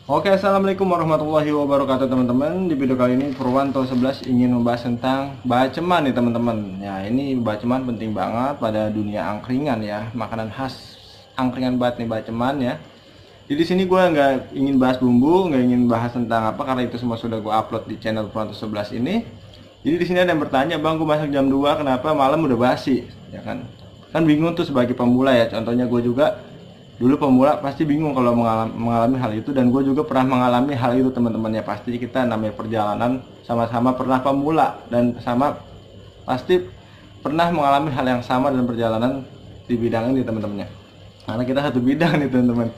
Oke, assalamualaikum warahmatullahi wabarakatuh teman-teman. Di video kali ini Purwanto 11 ingin membahas tentang baceman nih teman-teman. Ya, ini baceman penting banget pada dunia angkringan ya, makanan khas angkringan banget nih baceman ya. Jadi di sini gue nggak ingin bahas bumbu, nggak ingin bahas tentang apa karena itu semua sudah gue upload di channel Purwanto 11 ini. Jadi di sini ada yang bertanya, "Bang, gue masak jam 2, kenapa malam udah basi?" Ya kan? Kan bingung tuh sebagai pemula ya. Contohnya gue juga dulu pemula pasti bingung kalau mengalami hal itu, dan gue juga pernah mengalami hal itu teman-teman ya. Pasti kita namanya perjalanan sama-sama pernah pemula dan sama pasti pernah mengalami hal yang sama dalam perjalanan di bidang ini teman-teman ya. Karena kita satu bidang nih teman-teman.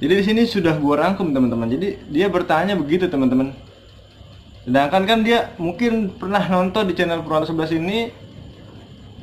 Jadi di sini sudah gue rangkum teman-teman. Jadi dia bertanya begitu teman-teman. Sedangkan kan dia mungkin pernah nonton di channel Purwanto 11 ini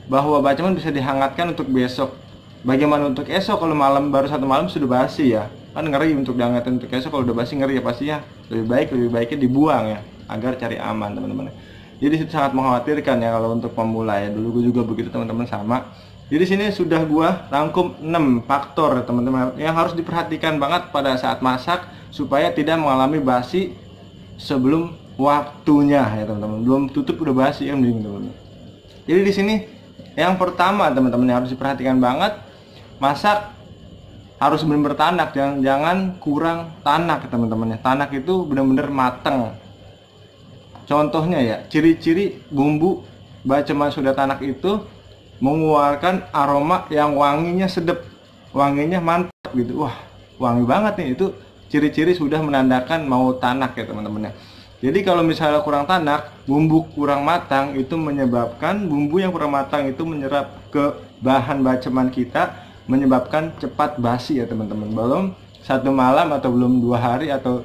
bahwa baceman bisa dihangatkan untuk besok. Bagaimana untuk esok kalau malam baru satu malam sudah basi ya? Kan ngeri untuk dihangatkan untuk esok, kalau udah basi ngeri ya pasti ya. Lebih baiknya dibuang ya, agar cari aman teman-teman. Jadi itu sangat mengkhawatirkan ya kalau untuk pemula ya. Dulu gue juga begitu teman-teman sama. Jadi sini sudah gua rangkum 6 faktor teman-teman yang harus diperhatikan banget pada saat masak supaya tidak mengalami basi sebelum waktunya ya teman-teman. Belum tutup udah basi ya teman-teman. Jadi di sini yang pertama teman-teman yang harus diperhatikan banget, masak harus benar-benar tanak, jangan kurang tanak teman-teman ya. Tanak itu benar-benar mateng. Contohnya ya, ciri-ciri bumbu baceman sudah tanak itu mengeluarkan aroma yang wanginya sedap, wanginya mantap gitu. Wah, wangi banget nih. Itu ciri-ciri sudah menandakan mau tanak ya teman-teman ya. Jadi kalau misalnya kurang tanak, bumbu kurang matang, itu menyebabkan bumbu yang kurang matang itu menyerap ke bahan baceman kita, menyebabkan cepat basi ya teman-teman. Belum satu malam atau belum 2 hari atau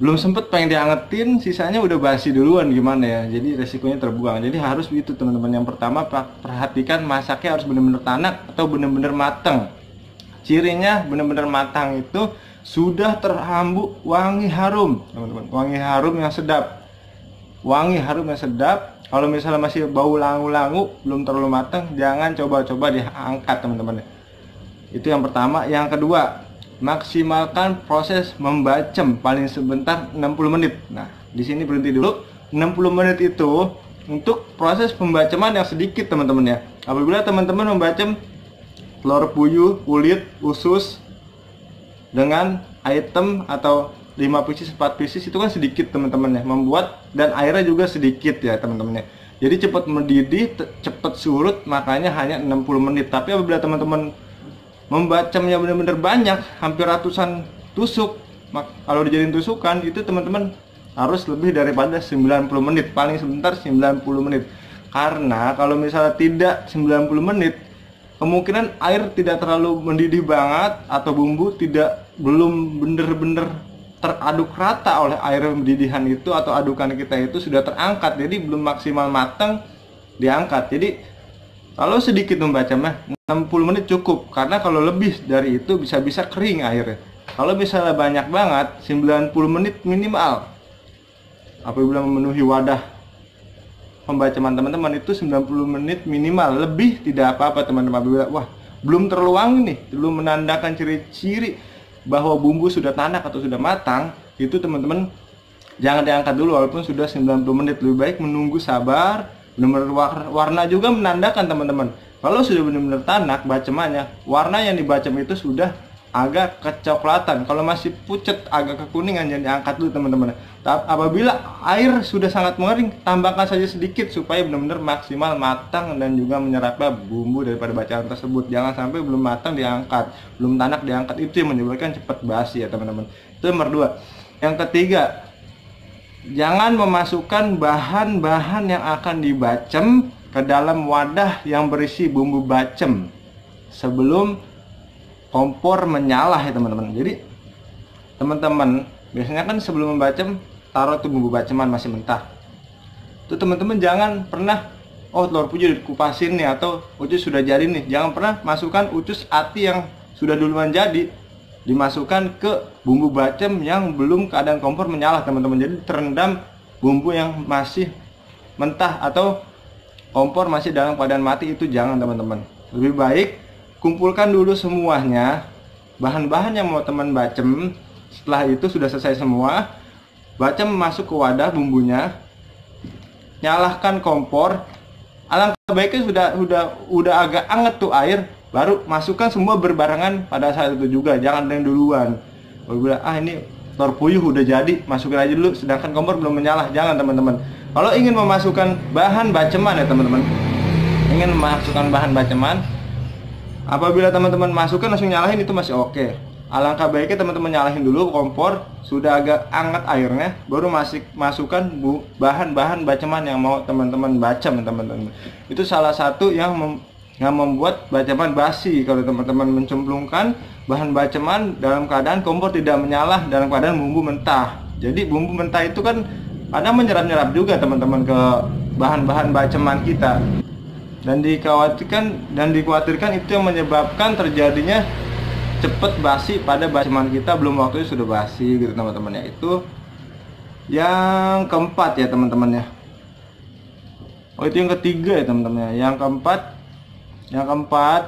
belum sempet pengen diangetin, sisanya udah basi duluan, gimana ya. Jadi resikonya terbuang. Jadi harus itu teman-teman. Yang pertama, perhatikan masaknya harus benar-benar tanak atau benar-benar matang. Cirinya benar-benar matang itu sudah terhambu wangi harum teman-teman, wangi harum yang sedap, wangi harum yang sedap. Kalau misalnya masih bau langu-langu, belum terlalu matang, jangan coba-coba diangkat teman-teman. Itu yang pertama. Yang kedua, maksimalkan proses membacem paling sebentar 60 menit. Nah, di sini berhenti dulu. 60 menit itu untuk proses pembaceman yang sedikit teman-teman ya. Apabila teman-teman membacem telur puyuh, kulit, usus dengan item atau 5 pieces, 4 pieces, itu kan sedikit teman-teman ya. Membuat dan airnya juga sedikit ya teman-teman ya. Jadi cepat mendidih, cepat surut, makanya hanya 60 menit. Tapi apabila teman-teman membacemnya benar-benar banyak, hampir ratusan tusuk, kalau dijadiin tusukan itu teman-teman harus lebih daripada 90 menit, paling sebentar 90 menit. Karena kalau misalnya tidak 90 menit, kemungkinan air tidak terlalu mendidih banget atau bumbu belum bener-bener teraduk rata oleh air mendidihan itu, atau adukan kita itu sudah terangkat, jadi belum maksimal matang diangkat. Jadi kalau sedikit membacanya 60 menit cukup, karena kalau lebih dari itu bisa-bisa kering airnya. Kalau misalnya banyak banget 90 menit minimal. Apabila memenuhi wadah pembaceman teman-teman itu 90 menit minimal, lebih tidak apa-apa teman-teman. Apabila wah belum terlalu wangi nih, belum menandakan ciri-ciri bahwa bumbu sudah tanak atau sudah matang, itu teman-teman jangan diangkat dulu walaupun sudah 90 menit. Lebih baik menunggu, sabar. Benar-benar warna juga menandakan teman-teman. Kalau sudah benar-benar tanak bacemannya, warna yang dibacem itu sudah agak kecoklatan. Kalau masih pucat, agak kekuningan, jangan diangkat dulu teman-teman. Apabila air sudah sangat mengering, tambahkan saja sedikit supaya benar-benar maksimal matang dan juga menyerapnya bumbu daripada bacaan tersebut. Jangan sampai belum matang diangkat, belum tanak diangkat, itu yang menyebabkan cepat basi ya teman-teman. Itu nomor 2. Yang ketiga, jangan memasukkan bahan-bahan yang akan dibacem ke dalam wadah yang berisi bumbu bacem sebelum kompor menyala ya teman-teman. Jadi teman-teman biasanya kan sebelum membacem taruh tuh bumbu baceman masih mentah. Tuh teman-teman jangan pernah telur puyuh dikupasin nih atau ucus sudah jadi nih. Jangan pernah masukkan ucus ati yang sudah duluan jadi dimasukkan ke bumbu bacem yang belum keadaan kompor menyala teman-teman. Jadi terendam bumbu yang masih mentah atau kompor masih dalam keadaan mati, itu jangan teman-teman. Lebih baik kumpulkan dulu semuanya bahan-bahan yang mau teman bacem, Setelah itu sudah selesai semua, bacem masuk ke wadah bumbunya, nyalahkan kompor. Alangkah baiknya udah agak anget tuh air, baru masukkan semua berbarengan pada saat itu juga, jangan ada yang duluan. Baru bilang, ini telur puyuh udah jadi, masukin aja dulu, sedangkan kompor belum menyala. Jangan teman-teman. Kalau ingin memasukkan bahan baceman ya teman-teman, ingin memasukkan bahan baceman, apabila teman-teman masukkan langsung nyalahin itu masih oke. Alangkah baiknya teman-teman nyalahin dulu kompor, sudah agak anget airnya, baru masukkan bahan-bahan baceman yang mau teman-teman bacem teman-teman. Itu salah satu yang membuat baceman basi kalau teman-teman mencemplungkan bahan baceman dalam keadaan kompor tidak menyala, dalam keadaan bumbu mentah. Jadi bumbu mentah itu kan kadang menyerap-nyerap juga teman-teman ke bahan-bahan baceman kita. Dan dikhawatirkan itu yang menyebabkan terjadinya cepet basi pada baceman kita, belum waktunya sudah basi gitu teman-teman ya. Itu yang keempat ya teman-teman ya. Itu yang ketiga ya teman-teman ya. Yang keempat,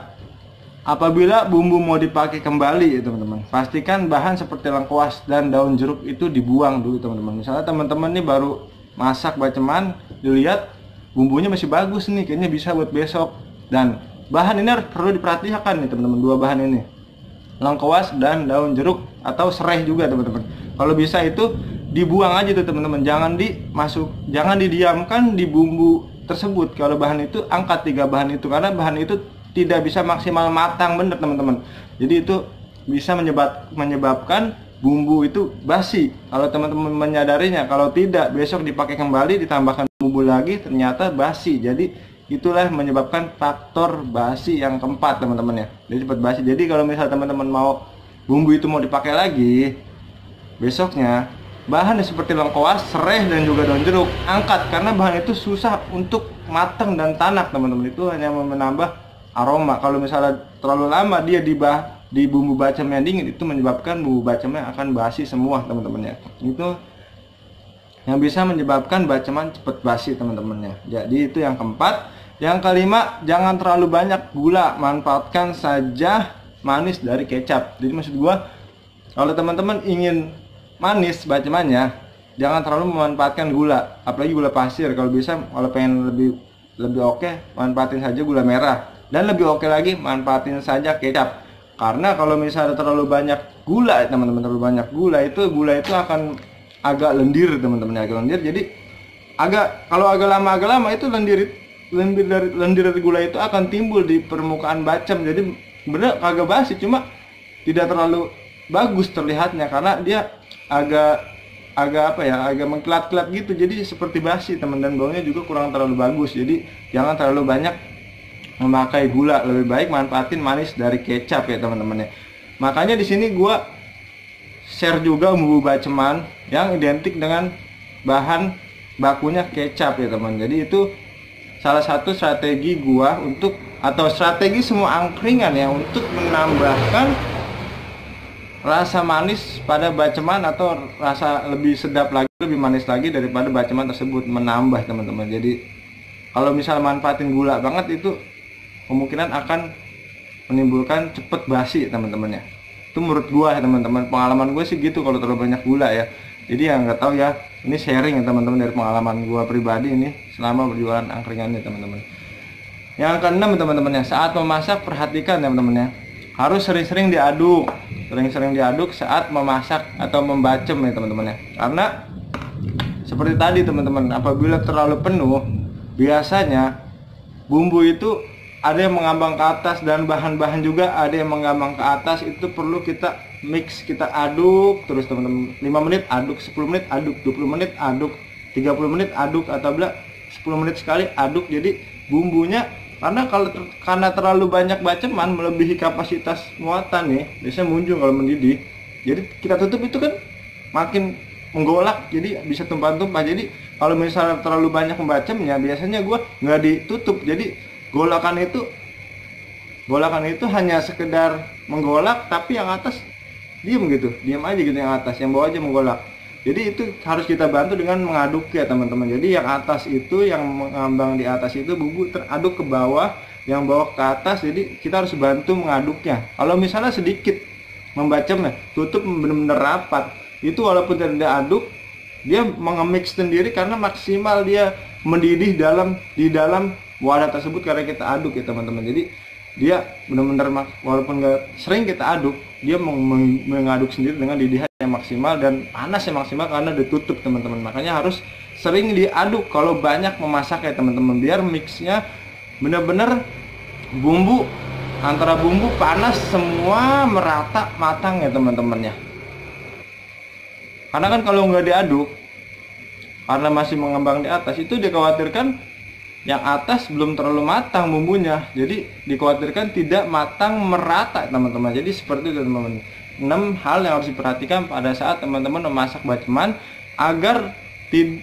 apabila bumbu mau dipakai kembali ya teman-teman, pastikan bahan seperti lengkuas dan daun jeruk itu dibuang dulu teman-teman. Misalnya teman-teman nih baru masak baceman, dilihat bumbunya masih bagus nih, kayaknya bisa buat besok. Dan bahan ini perlu diperhatikan nih teman-teman, dua bahan ini, lengkuas dan daun jeruk atau serai juga teman-teman. Kalau bisa itu dibuang aja tuh teman-teman, jangan didiamkan di bumbu tersebut. Kalau bahan itu angkat 3 bahan itu, karena bahan itu tidak bisa maksimal matang bener teman-teman. Jadi itu bisa menyebabkan bumbu itu basi kalau teman-teman menyadarinya. Kalau tidak, besok dipakai kembali, ditambahkan bumbu lagi, ternyata basi. Jadi itulah menyebabkan faktor basi yang keempat teman-teman ya. Jadi cepat basi. Jadi kalau misal teman-teman mau bumbu itu mau dipakai lagi besoknya, bahan seperti lengkuas, serai dan juga daun jeruk angkat, karena bahan itu susah untuk matang dan tanak teman-teman. Itu hanya menambah aroma. Kalau misalnya terlalu lama dia di bumbu bacem yang dingin, itu menyebabkan bumbu bacemnya akan basi semua teman-teman ya. Itu yang bisa menyebabkan baceman cepat basi teman-teman ya. Jadi itu yang keempat. Yang kelima, jangan terlalu banyak gula, manfaatkan saja manis dari kecap. Jadi maksud gua, kalau teman-teman ingin manis bacemannya, jangan terlalu memanfaatkan gula, apalagi gula pasir. Kalau bisa, kalau pengen lebih oke, manfaatin saja gula merah. Dan lebih oke lagi, manfaatin saja kecap. Karena kalau misalnya terlalu banyak gula, teman-teman, terlalu banyak gula itu akan agak lendir teman-teman, agak lendir. Jadi kalau agak lama itu lendir dari gula itu akan timbul di permukaan bacem. Jadi bener kagak basi, cuma tidak terlalu bagus terlihatnya karena dia agak mengkilat-kilat gitu. Jadi seperti basi teman, dan baunya juga kurang terlalu bagus. Jadi jangan terlalu banyak memakai gula, lebih baik manfaatin manis dari kecap ya teman-teman ya. Makanya di sini gua share juga bumbu baceman yang identik dengan bahan bakunya kecap ya teman. Jadi itu salah satu strategi gua atau strategi semua angkringan ya, untuk menambahkan rasa manis pada baceman, atau rasa lebih sedap lagi, lebih manis lagi daripada baceman tersebut, menambah teman-teman. Jadi kalau misal manfaatin gula banget, itu kemungkinan akan menimbulkan cepet basi teman-teman ya. Itu menurut gua ya teman-teman, pengalaman gue sih gitu kalau terlalu banyak gula ya. Jadi yang nggak tahu ya, ini sharing ya teman-teman dari pengalaman gua pribadi ini selama berjualan angkringan ya teman-teman. Yang keenam teman-teman ya, saat memasak perhatikan teman-teman ya, harus sering-sering diaduk, saat memasak atau membacem ya teman-teman ya. Karena seperti tadi teman-teman, apabila terlalu penuh, biasanya bumbu itu ada yang mengambang ke atas, dan bahan-bahan juga ada yang mengambang ke atas. Itu perlu kita mix, kita aduk terus teman-teman. 5 menit aduk, 10 menit aduk, 20 menit aduk, 30 menit aduk, atau 10 menit sekali aduk. Jadi bumbunya, karena terlalu banyak baceman melebihi kapasitas muatan nih, biasanya muncul kalau mendidih. Jadi kita tutup itu kan makin menggolak, jadi bisa tumpah-tumpah. Jadi kalau misalnya terlalu banyak membacemnya, biasanya gua nggak ditutup. Jadi golakan itu hanya sekedar menggolak, tapi yang atas diam aja gitu, yang atas, yang bawah aja menggolak. Jadi itu harus kita bantu dengan mengaduk ya teman-teman. Jadi yang atas itu, yang mengambang di atas itu, bumbu teraduk ke bawah, yang bawah ke atas. Jadi kita harus bantu mengaduknya. Kalau misalnya sedikit membacemnya, tutup benar-benar rapat. Itu walaupun tidak aduk, dia mengemix sendiri karena maksimal dia mendidih di dalam wadah tersebut karena kita aduk ya teman-teman. Jadi dia benar-benar walaupun nggak sering kita aduk, dia mengaduk sendiri dengan didihan yang maksimal dan panas yang maksimal karena ditutup teman-teman. Makanya harus sering diaduk kalau banyak memasak ya teman-teman, biar mixnya benar-benar bumbu antara bumbu panas semua merata matang ya teman-temannya. Karena kan kalau nggak diaduk, karena masih mengembang di atas, itu dikhawatirkan yang atas belum terlalu matang bumbunya, jadi dikhawatirkan tidak matang merata teman-teman. Jadi seperti itu teman-teman, 6 hal yang harus diperhatikan pada saat teman-teman memasak baceman agar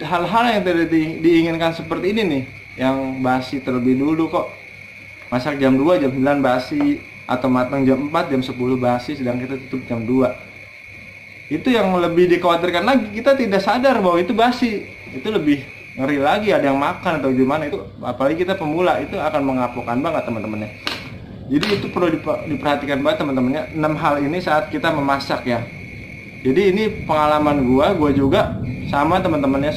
hal-hal yang tidak diinginkan seperti ini nih, yang basi terlebih dulu kok, masak jam 2 jam 9 basi, atau matang jam 4 jam 10 basi, sedang kita tutup jam 2. Itu yang lebih dikhawatirkan lagi, kita tidak sadar bahwa itu basi. Itu lebih ngeri lagi, ada yang makan atau gimana. Itu apalagi kita pemula, itu akan mengapokkan banget teman-temannya. Jadi itu perlu diperhatikan banget teman-temannya, 6 hal ini saat kita memasak ya. Jadi ini pengalaman gua juga sama teman-temannya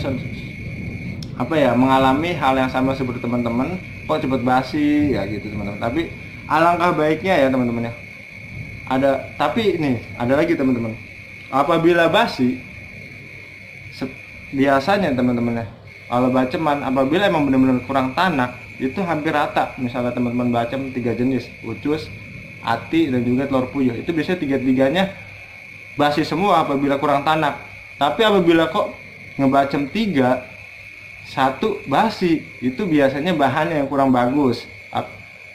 mengalami hal yang sama seperti teman-teman, kok cepet basi ya gitu teman-teman. Tapi alangkah baiknya ya teman-teman ya, tapi ada lagi teman-teman, apabila basi biasanya teman-teman ya, kalau baceman apabila emang benar-benar kurang tanak, itu hampir rata. Misalnya teman-teman bacem 3 jenis, ucus, ati, dan juga telur puyuh, itu biasanya 3-3-nya basi semua apabila kurang tanak. Tapi apabila kok ngebacem 3, 1 basi, itu biasanya bahannya yang kurang bagus,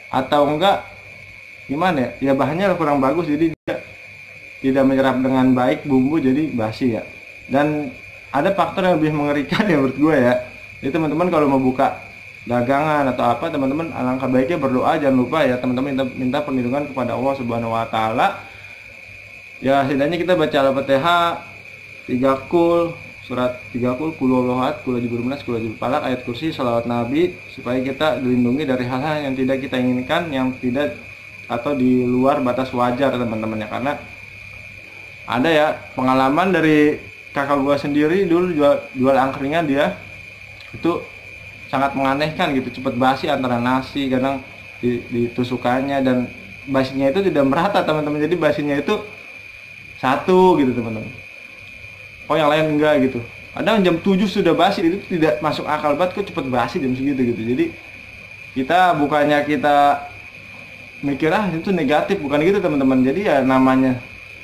atau enggak gimana ya, bahannya kurang bagus, jadi dia tidak menyerap dengan baik bumbu, jadi basi ya. Dan ada faktor yang lebih mengerikan ya menurut gue ya. Jadi teman-teman kalau mau buka dagangan atau apa, teman-teman alangkah baiknya berdoa, jangan lupa ya teman-teman, minta perlindungan kepada Allah Subhanahu wa taala. Ya setidaknya kita baca Al-Fatihah 3 kul, surat 3 kul, qul huwallahu ahad, qul a'udzu birabbil qul a'udzu falaq, ayat kursi, salawat nabi, supaya kita dilindungi dari hal-hal yang tidak kita inginkan, yang tidak atau di luar batas wajar teman-teman ya. Karena ada ya pengalaman dari kakak gua sendiri, dulu jual angkringan, dia itu sangat menganehkan gitu, cepet basi antara nasi, kadang ditusukannya, dan basinya itu tidak merata teman-teman. Jadi basinya itu satu gitu teman-teman, oh yang lain enggak gitu. Kadang jam 7 sudah basi, itu tidak masuk akal banget, kok cepet basi jam segitu gitu. Jadi kita bukannya kita mikir itu negatif, bukan gitu teman-teman. Jadi ya namanya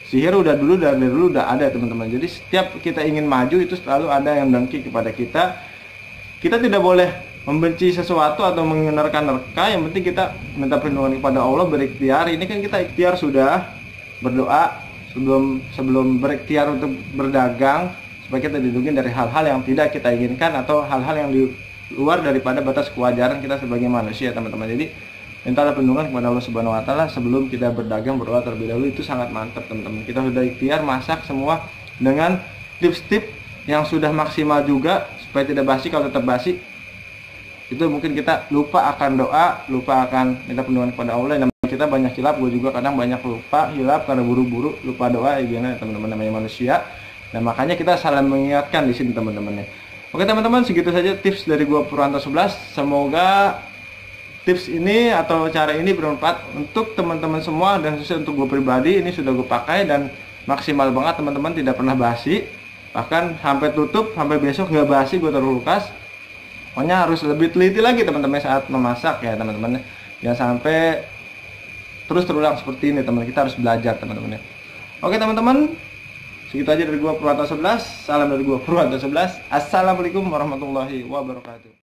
sihir dari dulu udah ada teman-teman. Jadi setiap kita ingin maju itu selalu ada yang dengki kepada kita. Kita tidak boleh membenci sesuatu atau menerka-nerka. Yang penting kita minta perlindungan kepada Allah, berikhtiar. Ini kan kita ikhtiar sudah, berdoa sebelum berikhtiar untuk berdagang, supaya kita dilindungi dari hal-hal yang tidak kita inginkan atau hal-hal yang di luar daripada batas kewajaran kita sebagai manusia teman-teman. Jadi mintalah perlindungan kepada Allah Subhanahu wa taala sebelum kita berdagang, berdoa terlebih dahulu. Itu sangat mantap teman-teman. Kita sudah ikhtiar masak semua dengan tips-tips yang sudah maksimal juga supaya tidak basi. Kalau tetap basi, itu mungkin kita lupa akan doa, lupa akan minta perlindungan kepada Allah. Dan kita banyak hilap, gue juga kadang banyak lupa, hilap karena buru-buru, lupa doa ya gimana teman-teman, namanya manusia. Dan makanya kita saling mengingatkan di sini teman-teman ya. Oke teman-teman, segitu saja tips dari gue Purwanto 11. Semoga tips ini atau cara ini bermanfaat untuk teman-teman semua, dan khususnya untuk gue pribadi. Ini sudah gue pakai dan maksimal banget teman-teman, tidak pernah basi, bahkan sampai tutup, sampai besok nggak basi, gue taruh kulkas. Pokoknya harus lebih teliti lagi teman-teman saat memasak ya teman-teman. Jangan sampai terus terulang seperti ini teman, kita harus belajar teman-teman ya. Oke teman-teman, segitu aja dari gue Purwanto 11. Salam dari gue Purwanto 11. Assalamualaikum warahmatullahi wabarakatuh.